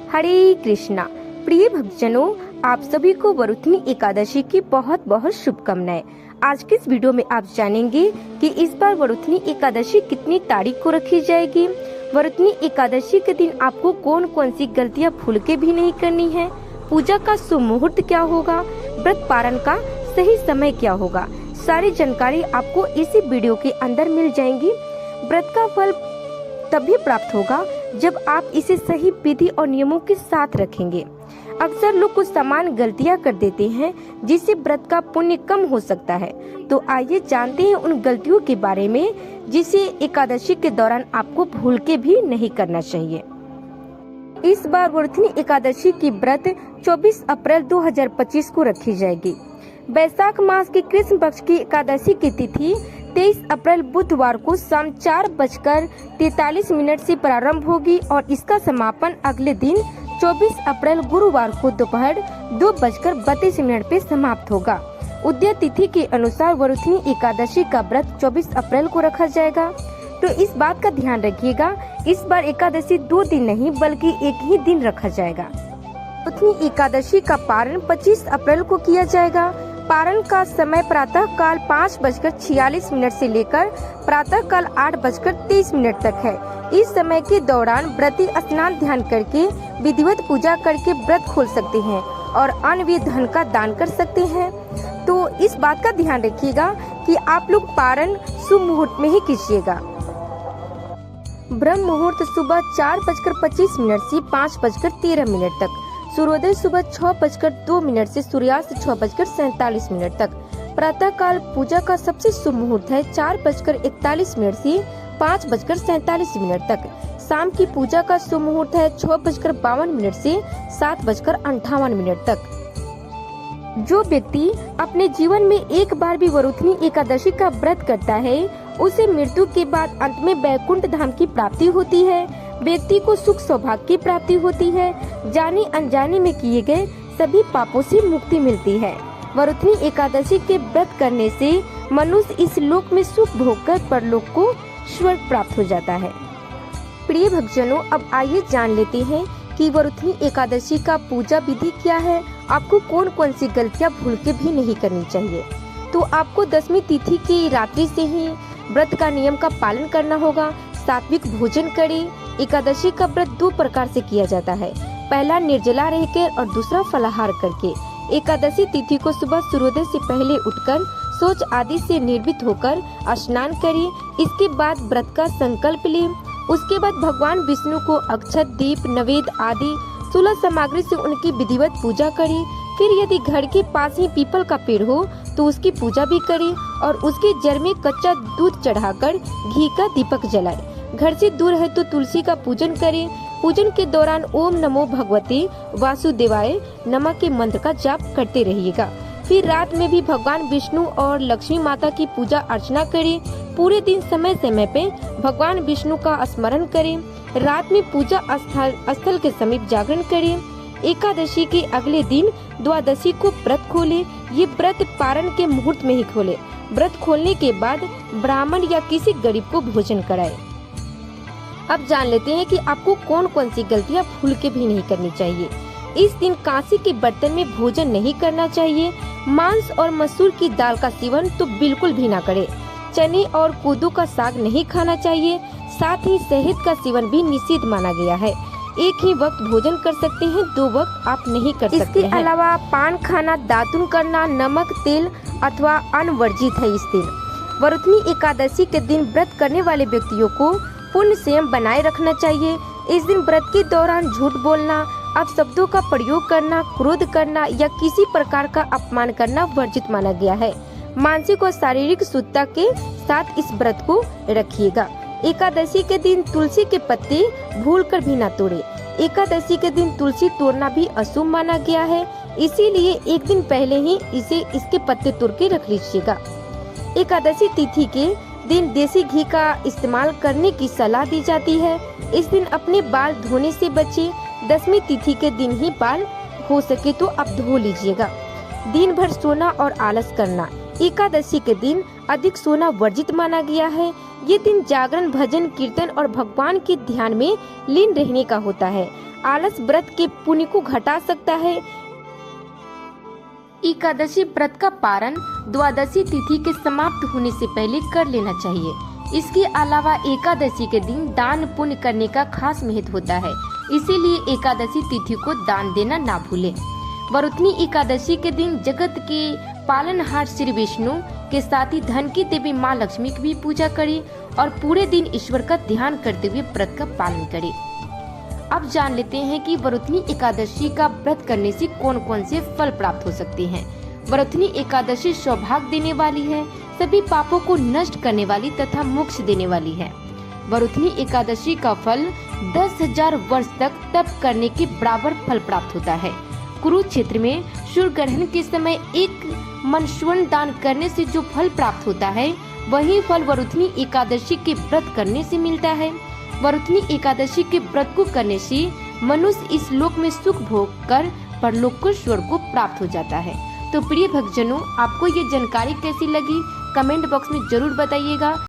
हरे कृष्णा। प्रिय भक्तजनों, आप सभी को वरुथनी एकादशी की बहुत बहुत शुभकामनाएं। आज के इस वीडियो में आप जानेंगे कि इस बार वरुथनी एकादशी कितनी तारीख को रखी जाएगी। वरुथनी एकादशी के दिन आपको कौन कौन सी गलतियां भूल के भी नहीं करनी है। पूजा का शुभ मुहूर्त क्या होगा, व्रत पारण का सही समय क्या होगा, सारी जानकारी आपको इसी वीडियो के अंदर मिल जाएंगी। व्रत का फल तभी प्राप्त होगा जब आप इसे सही विधि और नियमों के साथ रखेंगे। अक्सर लोग कुछ समान गलतियां कर देते हैं जिससे व्रत का पुण्य कम हो सकता है। तो आइए जानते हैं उन गलतियों के बारे में जिसे एकादशी के दौरान आपको भूल के भी नहीं करना चाहिए। इस बार वरुथनी एकादशी की व्रत 24 अप्रैल 2025 को रखी जाएगी। वैशाख मास की कृष्ण पक्ष की एकादशी की तिथि 23 अप्रैल बुधवार को शाम 4:43 से प्रारंभ होगी और इसका समापन अगले दिन 24 अप्रैल गुरुवार को दोपहर 2:32 पे समाप्त होगा। उदय तिथि के अनुसार वरुथनी एकादशी का व्रत 24 अप्रैल को रखा जाएगा। तो इस बात का ध्यान रखिएगा, इस बार एकादशी 2 दिन नहीं बल्कि एक ही दिन रखा जाएगा। वरुथनी एकादशी का पारण 25 अप्रैल को किया जाएगा। पारण का समय प्रातः काल 5:46 से लेकर प्रातः काल 8:30 तक है। इस समय के दौरान व्रती स्नान ध्यान करके विधिवत पूजा करके व्रत खोल सकते हैं और अन्य धन का दान कर सकते हैं। तो इस बात का ध्यान रखिएगा कि आप लोग पारण शुभ मुहूर्त में ही कीजिएगा। ब्रह्म मुहूर्त सुबह 4:25 से 5:13 तक, सूर्योदय सुबह 6:02 से सूर्यास्त 6:47 तक। प्रातः काल पूजा का सबसे शुभ मुहूर्त है 4:41 से 5:47 तक। शाम की पूजा का शुभ मुहूर्त है 6:52 से 7:58 तक। जो व्यक्ति अपने जीवन में एक बार भी वरुथनी एकादशी का व्रत करता है उसे मृत्यु के बाद अंत में वैकुंठ धाम की प्राप्ति होती है। व्यक्ति को सुख सौभाग्य की प्राप्ति होती है। जाने अनजाने में किए गए सभी पापों से मुक्ति मिलती है। वरुथनी एकादशी के व्रत करने से मनुष्य इस लोक में सुख भोगकर परलोक को स्वर्ग प्राप्त हो जाता है। प्रिय भक्तजनों, अब आइए जान लेते हैं कि वरुथनी एकादशी का पूजा विधि क्या है। आपको कौन कौन सी गलतियां भूल के भी नहीं करनी चाहिए। तो आपको 10वीं तिथि की रात्रि से ही व्रत का नियम का पालन करना होगा। सात्विक भोजन करें। एकादशी का व्रत 2 प्रकार से किया जाता है, पहला निर्जला रहकर और दूसरा फलाहार करके। एकादशी तिथि को सुबह सूर्योदय से पहले उठकर शौच आदि से निर्भीत होकर स्नान करें। इसके बाद व्रत का संकल्प लें। उसके बाद भगवान विष्णु को अक्षत, दीप, नवेद आदि 16 सामग्री से उनकी विधिवत पूजा करें। फिर यदि घर के पास ही पीपल का पेड़ हो तो उसकी पूजा भी करें और उसके जड़ में कच्चा दूध चढ़ाकर घी का दीपक जलाएं। घर से दूर है तो तुलसी का पूजन करें। पूजन के दौरान ओम नमो भगवते वासुदेवाय नमः के मंत्र का जाप करते रहिएगा। फिर रात में भी भगवान विष्णु और लक्ष्मी माता की पूजा अर्चना करें। पूरे दिन समय समय पे भगवान विष्णु का स्मरण करें। रात में पूजा स्थल के समीप जागरण करें। एकादशी के अगले दिन द्वादशी को व्रत खोले। ये व्रत पारण के मुहूर्त में ही खोले। व्रत खोलने के बाद ब्राह्मण या किसी गरीब को भोजन कराए। अब जान लेते हैं कि आपको कौन कौन सी गलतियां भूल के भी नहीं करनी चाहिए। इस दिन कांसे के बर्तन में भोजन नहीं करना चाहिए। मांस और मसूर की दाल का सेवन तो बिल्कुल भी ना करें। चने और कोदू का साग नहीं खाना चाहिए। साथ ही शहद का सेवन भी निषिद्ध माना गया है। एक ही वक्त भोजन कर सकते हैं, 2 वक्त आप नहीं कर सकते हैं। इसके अलावा पान खाना, दातुन करना, नमक, तेल अथवा अन्न वर्जित है। इस दिन वरुथनी एकादशी के दिन व्रत करने वाले व्यक्तियों को पूर्ण संयम बनाए रखना चाहिए। इस दिन व्रत के दौरान झूठ बोलना, अपशब्दों का प्रयोग करना, क्रोध करना या किसी प्रकार का अपमान करना वर्जित माना गया है। मानसिक और शारीरिक शुद्धता के साथ इस व्रत को रखिएगा। एकादशी के दिन तुलसी के पत्ते भूलकर भी न तोड़े। एकादशी के दिन तुलसी तोड़ना भी अशुभ माना गया है, इसीलिए एक दिन पहले ही इसके पत्ते तोड़ के रख लीजिएगा। एकादशी तिथि के दिन देसी घी का इस्तेमाल करने की सलाह दी जाती है। इस दिन अपने बाल धोने से बचे। 10वीं तिथि के दिन ही बाल हो सके तो आप धो लीजिएगा। दिन भर सोना और आलस करना। एकादशी के दिन अधिक सोना वर्जित माना गया है। ये दिन जागरण, भजन, कीर्तन और भगवान के ध्यान में लीन रहने का होता है। आलस व्रत के पुण्य को घटा सकता है। एकादशी व्रत का पारण द्वादशी तिथि के समाप्त होने से पहले कर लेना चाहिए। इसके अलावा एकादशी के दिन दान पुण्य करने का खास महत्व होता है, इसीलिए एकादशी तिथि को दान देना ना भूलें। वरुथनी एकादशी के दिन जगत के पालनहार श्री विष्णु के साथ ही धन की देवी माँ लक्ष्मी की भी पूजा करें और पूरे दिन ईश्वर का ध्यान करते हुए व्रत का पालन करें। अब जान लेते हैं कि वरुथनी एकादशी का व्रत करने से कौन कौन से फल प्राप्त हो सकते हैं। वरुथनी एकादशी सौभाग्य देने वाली है, सभी पापों को नष्ट करने वाली तथा मोक्ष देने वाली है। वरुथनी एकादशी का फल 10,000 वर्ष तक तप करने के बराबर फल प्राप्त होता है। कुरुक्षेत्र में सूर्य ग्रहण के समय एक मन स्वर्ण दान करने से जो फल प्राप्त होता है, वही फल वरुथनी एकादशी के व्रत करने से मिलता है। वरुथनी एकादशी के व्रत को करने से मनुष्य इस लोक में सुख भोग कर परलोक को स्वर्ग को प्राप्त हो जाता है। तो प्रिय भक्तजनों, आपको ये जानकारी कैसी लगी कमेंट बॉक्स में जरूर बताइएगा।